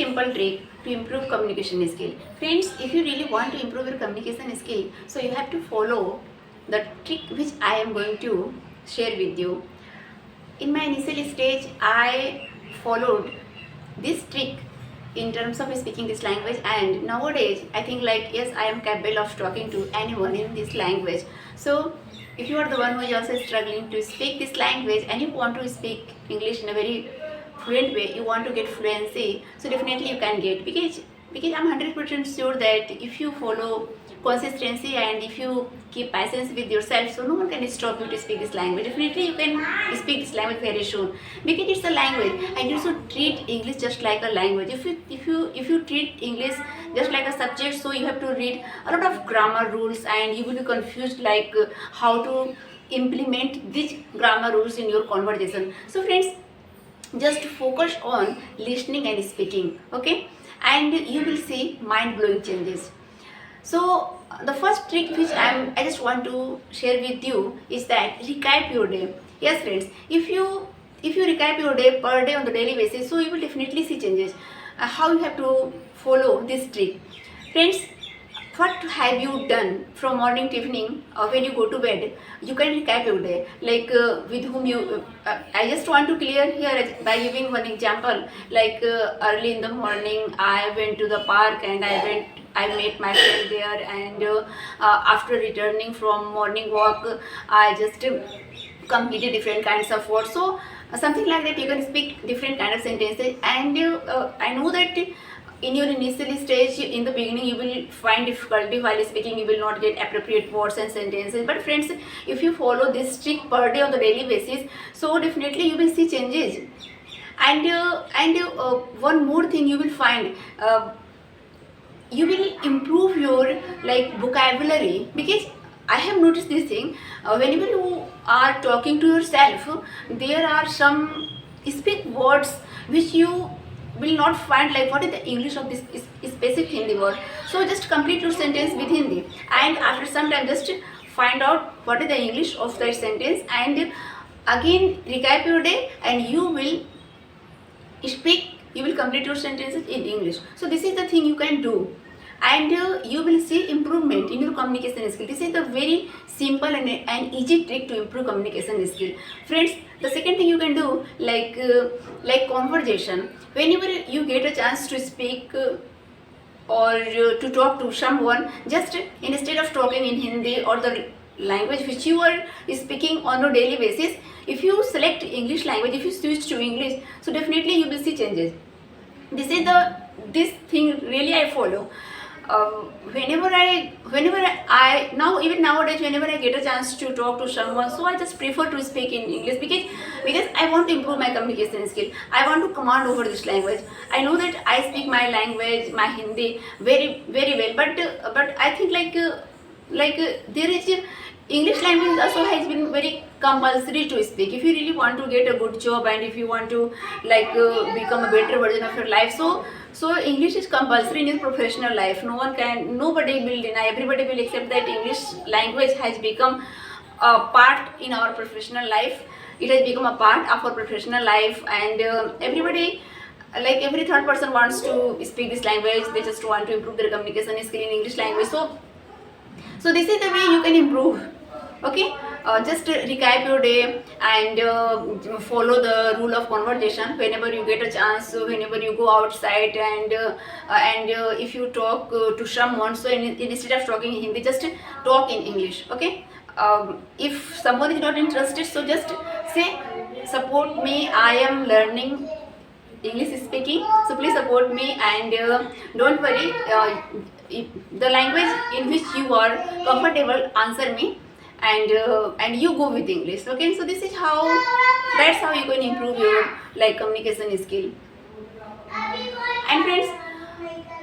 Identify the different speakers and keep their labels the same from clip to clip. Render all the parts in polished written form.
Speaker 1: simple trick to improve communication skill. Friends, if you really want to improve your communication skill, so you have to follow the trick which I am going to share with you. In my initial stage, I followed this trick in terms of speaking this language, and nowadays I think like yes, I am capable of talking to anyone in this language. So if you are the one who is also struggling to speak this language and you want to speak English in a very fluent way, you want to get fluency, so definitely you can get, because I'm 100% sure that if you follow consistency and if you keep patience with yourself, so no one can stop you to speak this language. Definitely you can speak this language very soon, because it's a language and you should treat English just like a language. If you treat English just like a subject, so you have to read a lot of grammar rules and you will be confused like how to implement these grammar rules in your conversation. So friends, just focus on listening and speaking, okay, and you will see mind-blowing changes. So the first trick which I just want to share with you is that recap your day. Yes friends, if you recap your day per day on the daily basis, so you will definitely see changes. How you have to follow this trick, friends? What have you done from morning to evening, or when you go to bed? You can recap your day, like with whom you I just want to clear here by giving one example, like early in the morning I went to the park and I met my friend there, and after returning from morning walk, I just completed different kinds of words. So something like that, you can speak different kind of sentences, and I know that in your initial stage, in the beginning, you will find difficulty while speaking. You will not get appropriate words and sentences. But friends, if you follow this trick per day on the daily basis, so definitely you will see changes. And one more thing you will find. You will improve your like vocabulary, because I have noticed this thing. Whenever you are talking to yourself, there are some speak words which you will not find, like what is the English of this specific Hindi word. So just complete your sentence with Hindi, and after some time just find out what is the English of that sentence, and again recap your day, and you will complete your sentences in English. So this is the thing you can do, and you will see improvement in your communication skill. This is the very simple and easy trick to improve communication skill. Friends, the second thing you can do, like conversation. Whenever you get a chance to speak or to talk to someone, just instead of talking in Hindi or the language which you are speaking on a daily basis, if you select English language, if you switch to English, so definitely you will see changes. This thing really I follow. Whenever I now, even nowadays, whenever I get a chance to talk to someone, so I just prefer to speak in English, because I want to improve my communication skill. I want to command over this language. I know that I speak my language, my Hindi, very very well, but I think there is English language also has been very compulsory to speak. If you really want to get a good job and if you want to become a better version of your life, so English is compulsory in your professional life. Nobody will deny, everybody will accept that English language has become a part in our professional life. It has become a part of our professional life, and everybody, like every third person wants to speak this language. They just want to improve their communication skill in English language. So this is the way you can improve. Okay, just recap your day and follow the rule of conversation. Whenever you get a chance, whenever you go outside, and if you talk to someone, so instead of talking in Hindi, just talk in English. Okay, if someone is not interested, so just say, support me, I am learning English speaking, so please support me, and don't worry, the language in which you are comfortable, answer me, and you go with English. Okay, so that's how you can improve your communication skill. And friends,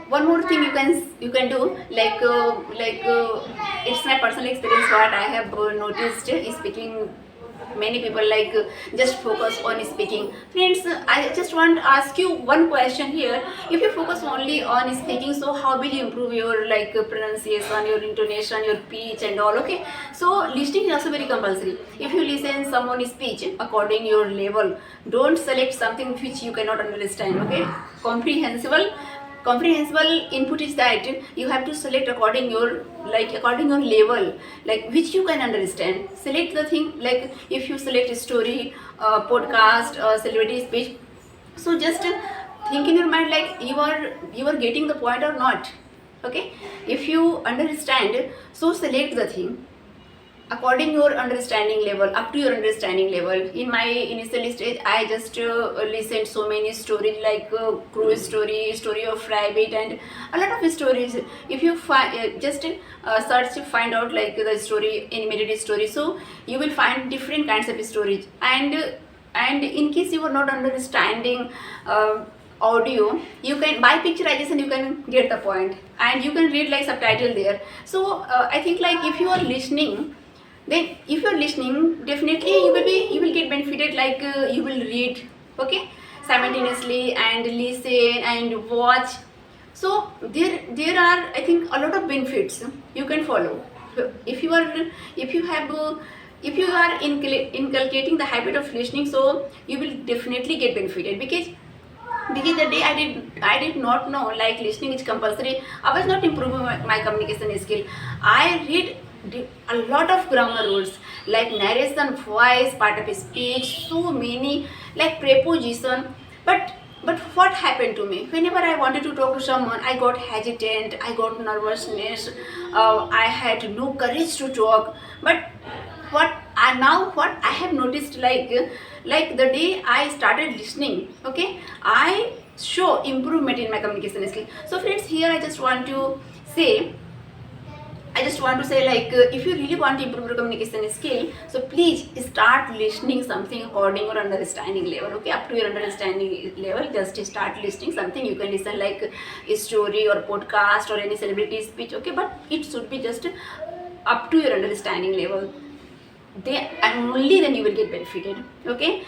Speaker 1: one more thing you can do, it's my personal experience what I have noticed is speaking many people like just focus on speaking. Friends, I just want to ask you one question here. If you focus only on speaking, so how will you improve your like pronunciation, your intonation, your pitch and all? Okay, so listening is also very compulsory. If you listen someone speech according your level, don't select something which you cannot understand. Okay, comprehensible input is that you have to select according your like according your level, like which you can understand. Select the thing, like if you select a story, podcast, celebrity speech, so just think in your mind like you are getting the point or not. Okay, if you understand, so select the thing according your understanding level, up to your understanding level. In my initial stage, I just listened so many stories like cruise story of rabbit and a lot of stories. If you just search to find out like the story, animated story, so you will find different kinds of stories. And in case you are not understanding audio, you can by picturization you can get the point, and you can read like subtitle there. So I think like if you are listening, then if you're listening, definitely you will get benefited, like you will read, okay, simultaneously and listen and watch. So there are, I think, a lot of benefits you can follow. If you are, if you have if you are inculcating the habit of listening, so you will definitely get benefited. Because the day I did not know like listening is compulsory, I was not improving my communication skill. I read a lot of grammar rules like narration, voice, part of speech, so many like preposition. But what happened to me? Whenever I wanted to talk to someone, I got hesitant, I got nervousness, I had no courage to talk. But what I have noticed, like the day I started listening, okay, I show improvement in my communication skill. So friends, here say I just want to say like if you really want to improve your communication skill, so please start listening something according your understanding level. Okay, up to your understanding level, just start listening something. You can listen like a story or podcast or any celebrity speech. Okay, but it should be just up to your understanding level. They and only then you will get benefited. Okay,